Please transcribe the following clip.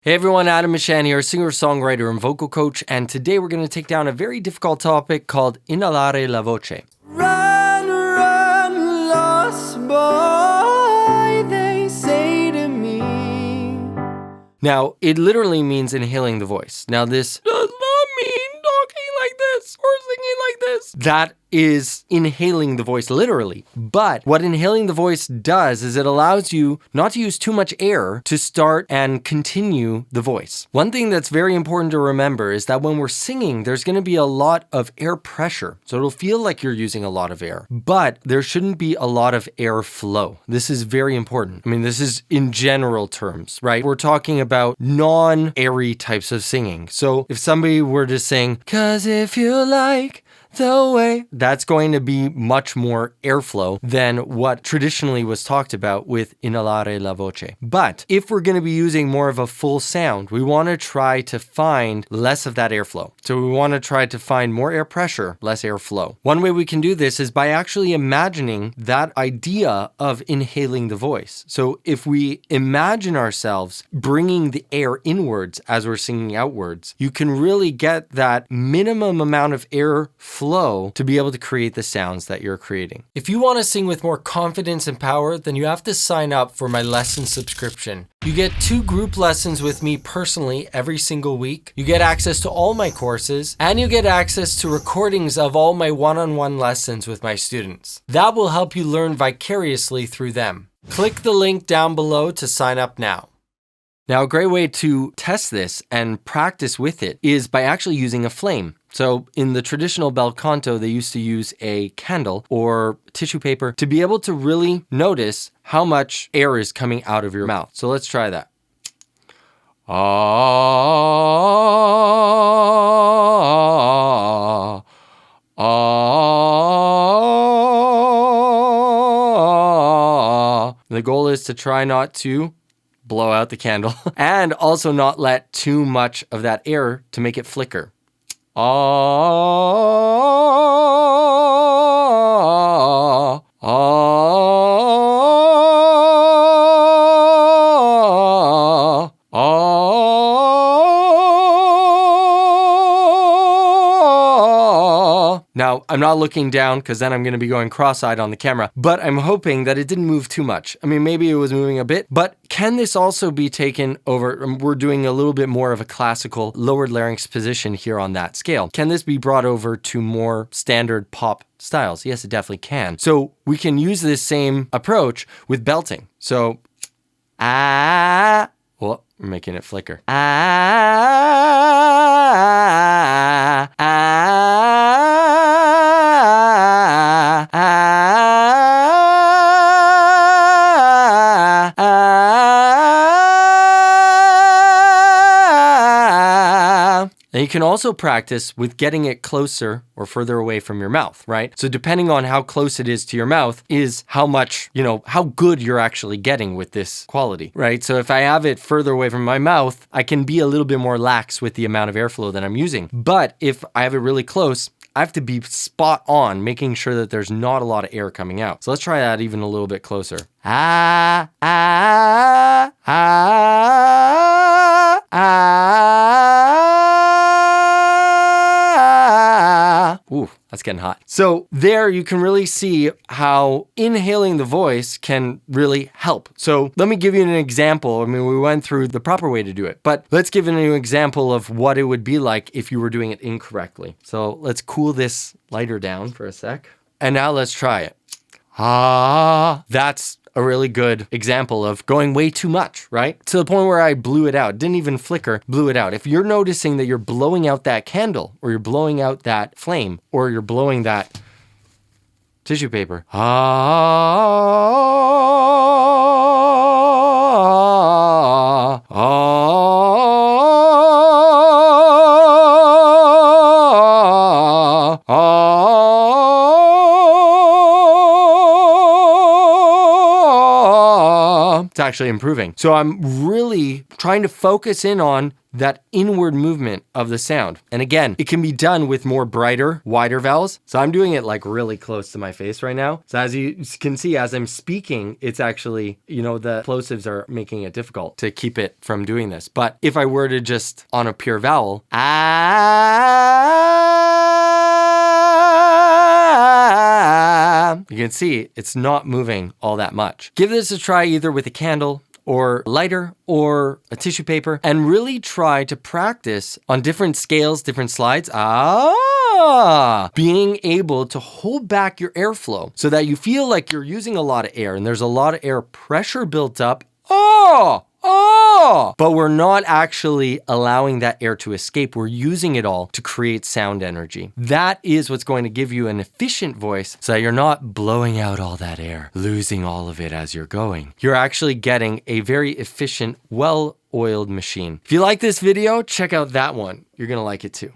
Hey everyone, Adam Mishan here, singer-songwriter and vocal coach, and today we're going to take down a very difficult topic called Inalare la voce. Run, run, lost boy, they say to me. Now, it literally means inhaling the voice. Now, this does not mean talking like this or singing like this. That is inhaling the voice literally. But what inhaling the voice does is it allows you not to use too much air to start and continue the voice. One thing that's very important to remember is that when we're singing, there's going to be a lot of air pressure. So it'll feel like you're using a lot of air, but there shouldn't be a lot of air flow. This is very important. I mean, this is in general terms, right? We're talking about non-airy types of singing. So if somebody were to sing, "'Cause if you like the way," that's going to be much more airflow than what traditionally was talked about with inalare la voce. But if we're going to be using more of a full sound, we want to try to find less of that airflow. So we want to try to find more air pressure, less airflow. One way we can do this is by actually imagining that idea of inhaling the voice. So if we imagine ourselves bringing the air inwards as we're singing outwards, you can really get that minimum amount of air flow to be able to create the sounds that you're creating. If you want to sing with more confidence and power, then you have to sign up for my lesson subscription. You get 2 group lessons with me personally every single week. You get access to all my courses, and you get access to recordings of all my one-on-one lessons with my students. That will help you learn vicariously through them. Click the link down below to sign up now. Now, a great way to test this and practice with it is by actually using a flame. So in the traditional bel canto, they used to use a candle or tissue paper to be able to really notice how much air is coming out of your mouth. So let's try that. Ah, ah. The goal is to try not to blow out the candle and also not let too much of that air to make it flicker. Ah, ah, ah. Now, I'm not looking down because then I'm going to be going cross-eyed on the camera, but I'm hoping that it didn't move too much. I mean, maybe it was moving a bit, but can this also be taken over? We're doing a little bit more of a classical lowered larynx position here on that scale. Can this be brought over to more standard pop styles? Yes, it definitely can. So we can use this same approach with belting. So, well, we're making it flicker. And you can also practice with getting it closer or further away from your mouth, right? So depending on how close it is to your mouth is how much, how good you're actually getting with this quality, right? So if I have it further away from my mouth, I can be a little bit more lax with the amount of airflow that I'm using. But if I have it really close, I have to be spot on, making sure that there's not a lot of air coming out. So let's try that even a little bit closer. Ooh, that's getting hot. So there you can really see how inhaling the voice can really help. So let me give you an example. I mean, we went through the proper way to do it, but let's give you an example of what it would be like if you were doing it incorrectly. So let's cool this lighter down for a sec. And now let's try it. That's a really good example of going way too much, right? To the point where I blew it out. Didn't even flicker, blew it out. If you're noticing that you're blowing out that candle, or you're blowing out that flame, or you're blowing that tissue paper, it's actually improving. So I'm really trying to focus in on that inward movement of the sound. And again, it can be done with more brighter, wider vowels. So I'm doing it like really close to my face right now. So as you can see, as I'm speaking, it's actually, the plosives are making it difficult to keep it from doing this. But if I were to just on a pure vowel, you can see it's not moving all that much. Give this a try either with a candle or lighter or a tissue paper and really try to practice on different scales, different slides. Being able to hold back your airflow so that you feel like you're using a lot of air and there's a lot of air pressure built up. But we're not actually allowing that air to escape. We're using it all to create sound energy. That is what's going to give you an efficient voice so that you're not blowing out all that air, losing all of it as you're going. You're actually getting a very efficient, well-oiled machine. If you like this video, check out that one. You're going to like it too.